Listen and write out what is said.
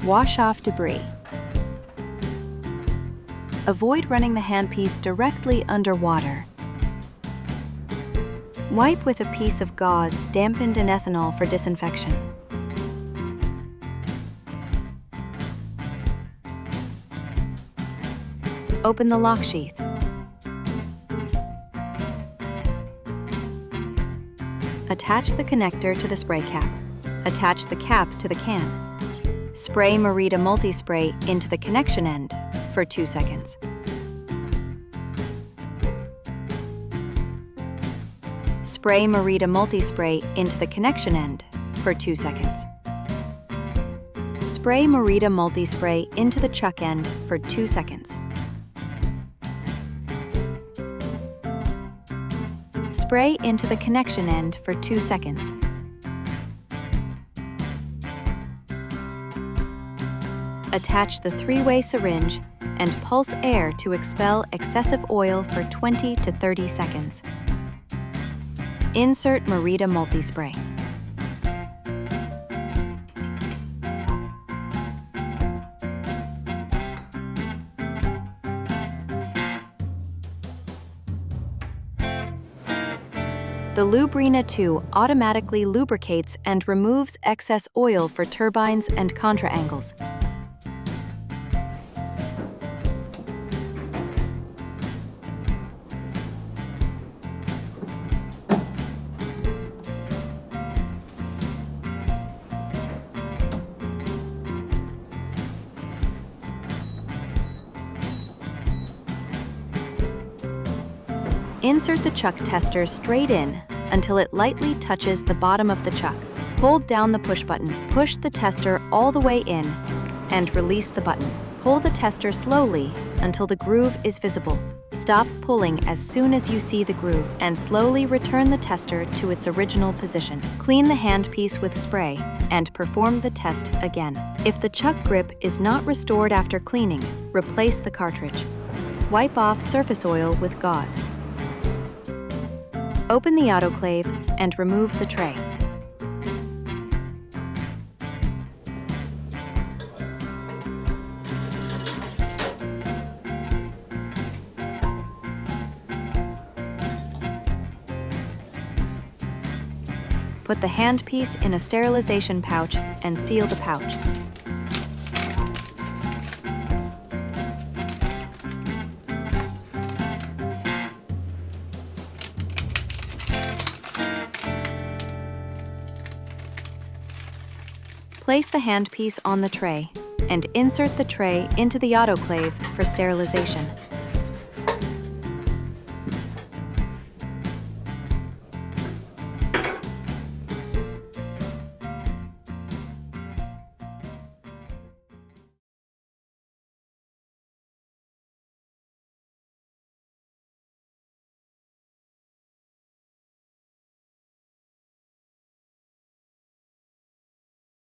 Wash off debris. Avoid running the handpiece directly under water. Wipe with a piece of gauze dampened in ethanol for disinfection. Open the lock sheath. Attach the connector to the spray cap. Attach the cap to the can. Spray Morita multi-spray into the connection end for 2 seconds. Spray Morita multi-spray into the connection end for 2 seconds. Spray Morita multi-spray into the chuck end for 2 seconds. Spray into the connection end for 2 seconds. Attach the 3-way syringe and pulse air to expel excessive oil for 20 to 30 seconds. Insert Morita multi-spray. The Lubrina 2 automatically lubricates and removes excess oil for turbines and contra angles. Insert the chuck tester straight in until it lightly touches the bottom of the chuck. Hold down the push button, push the tester all the way in, and release the button. Pull the tester slowly until the groove is visible. Stop pulling as soon as you see the groove, and slowly return the tester to its original position. Clean the handpiece with spray and perform the test again. If the chuck grip is not restored after cleaning, replace the cartridge. Wipe off surface oil with gauze. Open the autoclave and remove the tray. Put the handpiece in a sterilization pouch and seal the pouch. Place the handpiece on the tray and insert the tray into the autoclave for sterilization.